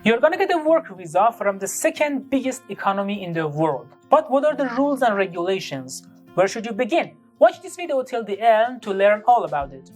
You're gonna get a work visa from the second biggest economy in the world. But what are the rules and regulations? Where should you begin? Watch this video till the end to learn all about it.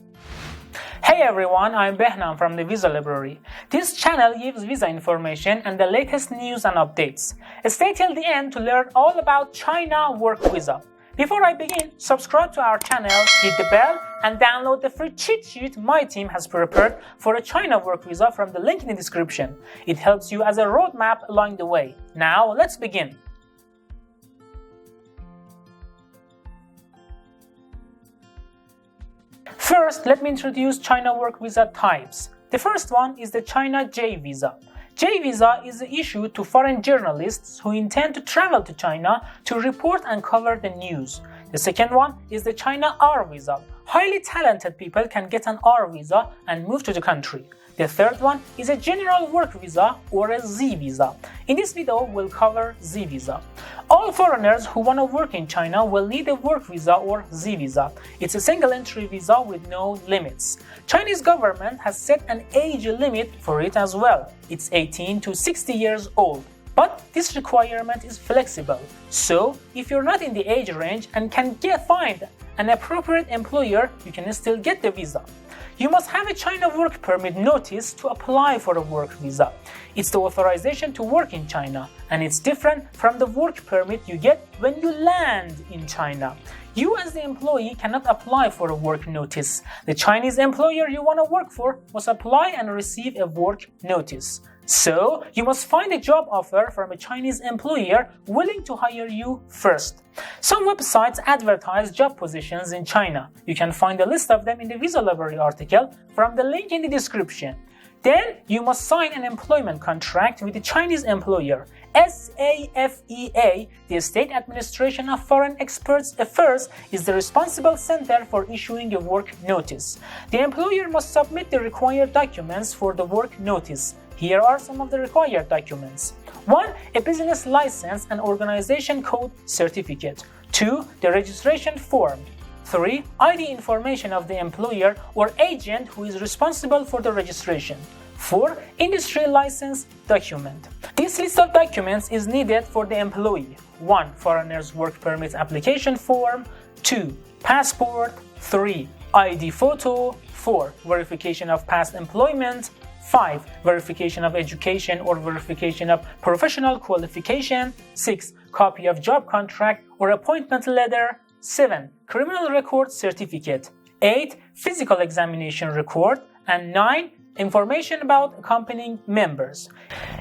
Hey everyone, I'm Behnam from the Visa Library. This channel gives visa information and the latest news and updates. Stay till the end to learn all about China work visa. Before I begin, subscribe to our channel, hit the bell, and download the free cheat sheet my team has prepared for a China work visa from the link in the description. It helps you as a roadmap along the way. Now, let's begin. First, let me introduce China work visa types. The first one is the China J visa. J visa is issued to foreign journalists who intend to travel to China to report and cover the news. The second one is the China R visa. Highly talented people can get an R visa and move to the country. The third one is a general work visa or a Z visa. In this video, we'll cover Z visa. All foreigners who want to work in China will need a work visa or Z visa. It's a single entry visa with no limits. Chinese government has set an age limit for it as well. It's 18 to 60 years old. But this requirement is flexible. So, if you're not in the age range and can find an appropriate employer, you can still get the visa. You must have a China work permit notice to apply for a work visa. It's the authorization to work in China, and it's different from the work permit you get when you land in China. You as the employee cannot apply for a work notice. The Chinese employer you want to work for must apply and receive a work notice. So, you must find a job offer from a Chinese employer willing to hire you first. Some websites advertise job positions in China. You can find a list of them in the Visa Library article from the link in the description. Then, you must sign an employment contract with the Chinese employer. SAFEA, the State Administration of Foreign Experts Affairs, is the responsible center for issuing a work notice. The employer must submit the required documents for the work notice. Here are some of the required documents. 1. A business license and organization code certificate. 2. The registration form. 3. ID information of the employer or agent who is responsible for the registration. 4. Industry license document. This list of documents is needed for the employee. 1. Foreigner's work permit application form. 2. Passport. 3. ID photo. 4. Verification of past employment. 5. Verification of education or verification of professional qualification. 6. Copy of job contract or appointment letter. 7. Criminal record certificate. 8. Physical examination record. And 9. Information about accompanying members.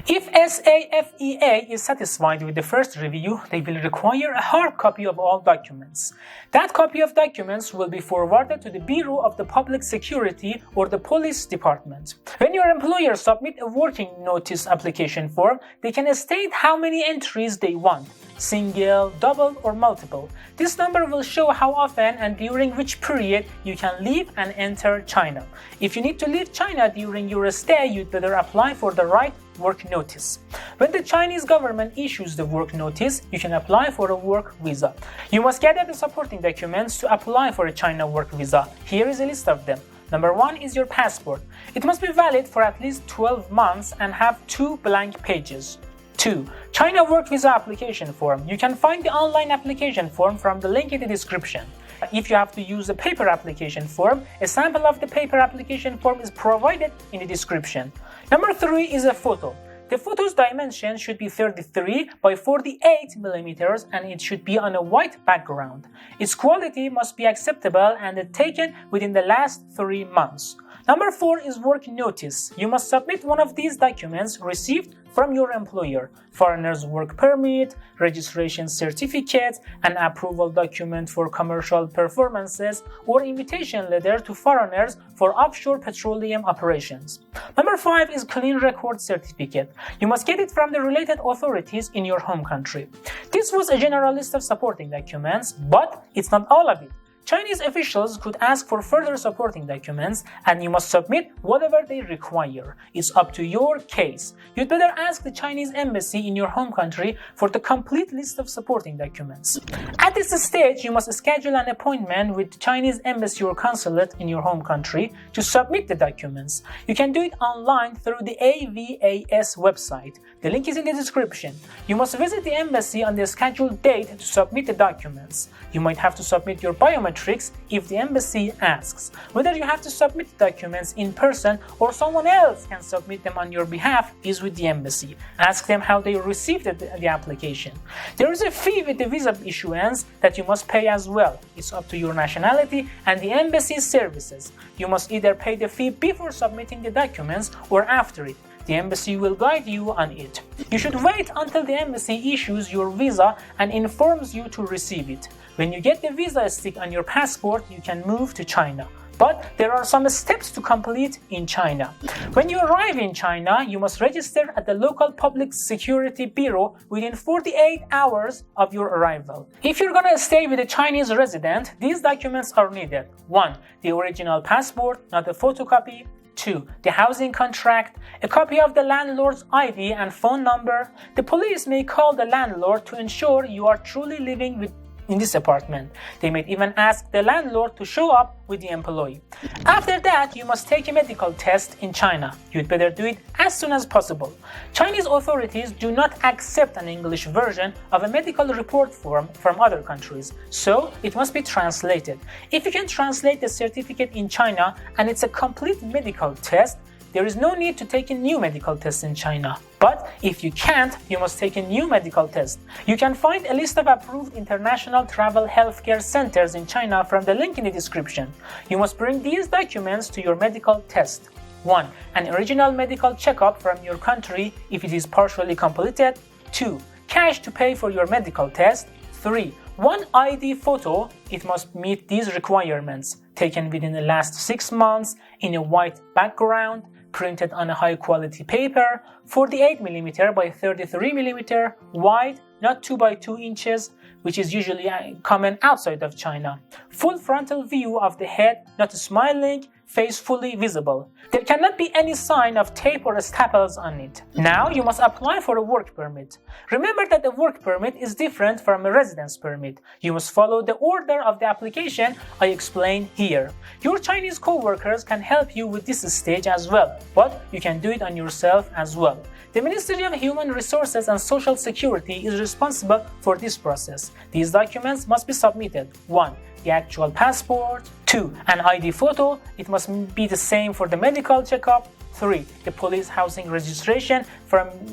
If SAFEA is satisfied with the first review, they will require a hard copy of all documents. That copy of documents will be forwarded to the Bureau of the Public Security or the Police Department. When your employer submits a working notice application form, they can state how many entries they want. Single, double, or multiple. This number will show how often and during which period you can leave and enter China. If you need to leave China during your stay, you'd better apply for the right work notice. When the Chinese government issues the work notice, you can apply for a work visa. You must gather the supporting documents to apply for a China work visa. Here is a list of them. Number 1 is your passport. It must be valid for at least 12 months and have 2 blank pages. 2. China work visa application form. You can find the online application form from the link in the description. If you have to use a paper application form, a sample of the paper application form is provided in the description. Number 3 is a photo. The photo's dimension should be 33 by 48 millimeters and it should be on a white background. Its quality must be acceptable and taken within the last 3 months. Number 4 is work notice. You must submit one of these documents received from your employer: foreigner's work permit, registration certificate, an approval document for commercial performances, or invitation letter to foreigners for offshore petroleum operations. Number 5 is clean record certificate. You must get it from the related authorities in your home country. This was a general list of supporting documents, but it's not all of it. Chinese officials could ask for further supporting documents and you must submit whatever they require. It's up to your case. You'd better ask the Chinese embassy in your home country for the complete list of supporting documents. At this stage, you must schedule an appointment with the Chinese embassy or consulate in your home country to submit the documents. You can do it online through the AVAS website. The link is in the description. You must visit the embassy on the scheduled date to submit the documents. You might have to submit your biometrics if the embassy asks. Whether you have to submit the documents in person or someone else can submit them on your behalf is with the embassy. Ask them how they received the application. There is a fee with the visa issuance that you must pay as well. It's up to your nationality and the embassy's services. You must either pay the fee before submitting the documents or after it. The embassy will guide you on it. You should wait until the embassy issues your visa and informs you to receive it. When you get the visa stick on your passport, you can move to China. But there are some steps to complete in China. When you arrive in China, you must register at the local public security bureau within 48 hours of your arrival. If you're gonna stay with a Chinese resident, these documents are needed. 1. The original passport, not a photocopy. 2. The housing contract, a copy of the landlord's ID and phone number. The police may call the landlord to ensure you are truly living in this apartment. They may even ask the landlord to show up with the employee. After that, you must take a medical test in China. You'd better do it as soon as possible. Chinese authorities do not accept an English version of a medical report form from other countries, so it must be translated. If you can translate the certificate in China and it's a complete medical test, there is no need to take a new medical test in China. But if you can't, you must take a new medical test. You can find a list of approved international travel healthcare centers in China from the link in the description. You must bring these documents to your medical test. 1. An original medical checkup from your country if it is partially completed. 2. Cash to pay for your medical test. 3. One ID photo. It must meet these requirements. Taken within the last 6 months in a white background, printed on a high quality paper, 48mm by 33mm, wide, not 2 by 2 inches, which is usually common outside of China. Full frontal view of the head, not smiling, face fully visible. There cannot be any sign of tape or staples on it. Now you must apply for a work permit. Remember that a work permit is different from a residence permit. You must follow the order of the application I explained here. Your Chinese co-workers can help you with this stage as well, but you can do it on yourself as well. The Ministry of Human Resources and Social Security is responsible for this process. These documents must be submitted. 1. The actual passport. 2. An ID photo. It must be the same for the medical checkup. 3. The police housing registration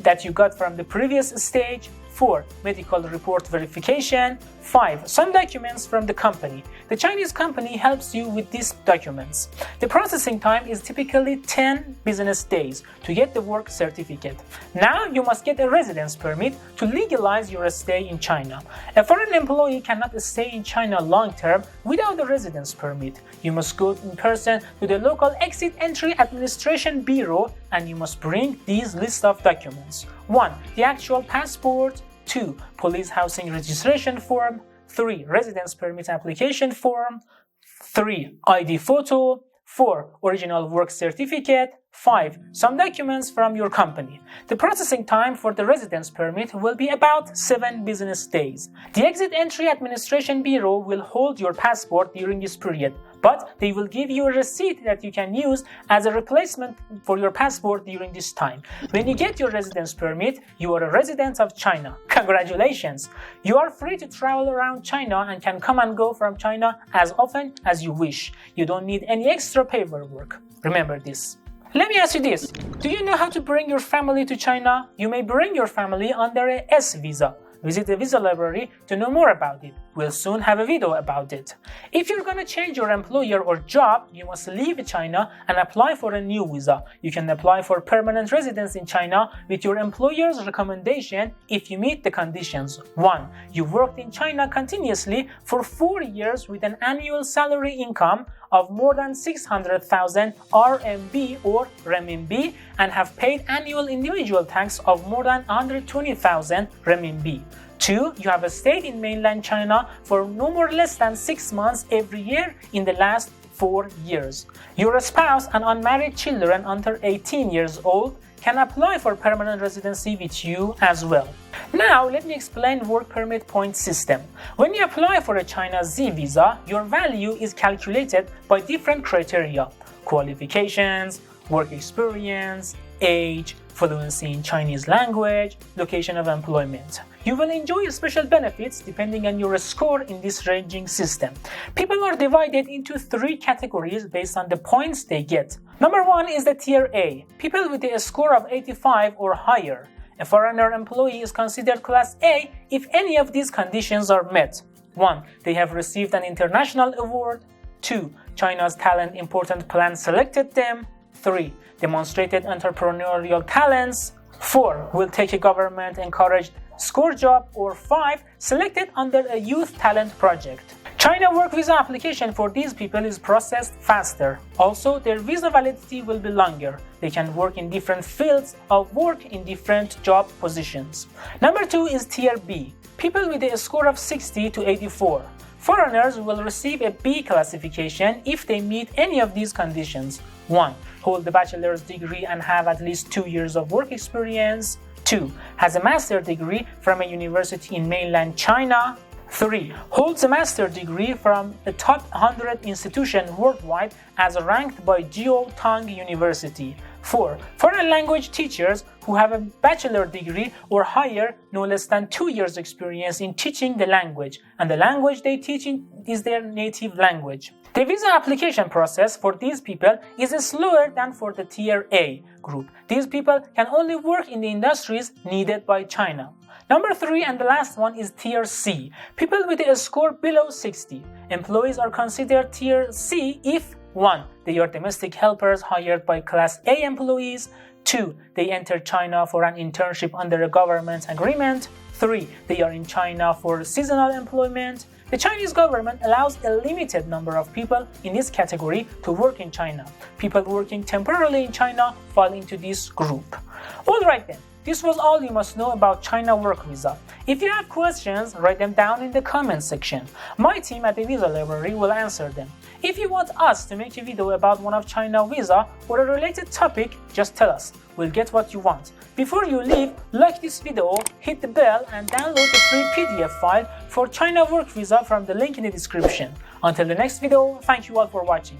that you got from the previous stage. 4. Medical report verification. 5. Some documents from the company. The Chinese company helps you with these documents. The processing time is typically 10 business days to get the work certificate. Now you must get a residence permit to legalize your stay in China. A foreign employee cannot stay in China long term without a residence permit. You must go in person to the local Exit Entry Administration Bureau and you must bring these list of documents. 1. The actual passport. 2. Police housing registration form. 3. Residence permit application form. 3. ID photo. 4. Original work certificate. 5. Some documents from your company. The processing time for the residence permit will be about 7 business days. The Exit Entry Administration Bureau will hold your passport during this period, but they will give you a receipt that you can use as a replacement for your passport during this time. When you get your residence permit, you are a resident of China. Congratulations! You are free to travel around China and can come and go from China as often as you wish. You don't need any extra paperwork. Remember this. Let me ask you this. Do you know how to bring your family to China? You may bring your family under a S visa. Visit the visa library to know more about it. We'll soon have a video about it. If you're gonna change your employer or job, you must leave China and apply for a new visa. You can apply for permanent residence in China with your employer's recommendation if you meet the conditions. 1. You worked in China continuously for 4 years with an annual salary income of more than 600,000 RMB or renminbi and have paid annual individual tax of more than 120,000 renminbi. 2. You have stayed in mainland China for no more less than 6 months every year in the last 4 years. Your spouse and unmarried children under 18 years old can apply for permanent residency with you as well. Now let me explain work permit point system. When you apply for a China Z visa, your value is calculated by different criteria: qualifications, work experience, age, fluency in Chinese language, location of employment. You will enjoy special benefits depending on your score in this ranging system. People are divided into 3 categories based on the points they get. Number 1 is the Tier A, people with a score of 85 or higher. A foreigner employee is considered Class A if any of these conditions are met. 1. They have received an international award. 2. China's Talent Important Plan selected them. 3. Demonstrated entrepreneurial talents. 4. Will take a government-encouraged score job. Or 5. Selected under a youth talent project. China work visa application for these people is processed faster. Also, their visa validity will be longer. They can work in different fields of work in different job positions. Number 2 is Tier B, people with a score of 60 to 84. Foreigners will receive a B classification if they meet any of these conditions. 1. Hold a bachelor's degree and have at least 2 years of work experience. 2. Has a master's degree from a university in mainland China. 3. Holds a master's degree from a top 100 institution worldwide as ranked by Jiao-Tong University. 4. Foreign language teachers who have a bachelor's degree or higher, no less than 2 years experience in teaching the language, and the language they teach is their native language. The visa application process for these people is slower than for the Tier A group. These people can only work in the industries needed by China. Number 3 and the last one is Tier C, people with a score below 60. Employees are considered Tier C if 1. They are domestic helpers hired by Class A employees. 2. They enter China for an internship under a government agreement. 3. They are in China for seasonal employment. The Chinese government allows a limited number of people in this category to work in China. People working temporarily in China fall into this group. Alright then, this was all you must know about China work visa. If you have questions, write them down in the comment section. My team at the Visa Library will answer them. If you want us to make a video about one of China visa or a related topic, just tell us. We'll get what you want. Before you leave, like this video, hit the bell and download the free PDF file for China work visa from the link in the description. Until the next video, thank you all for watching.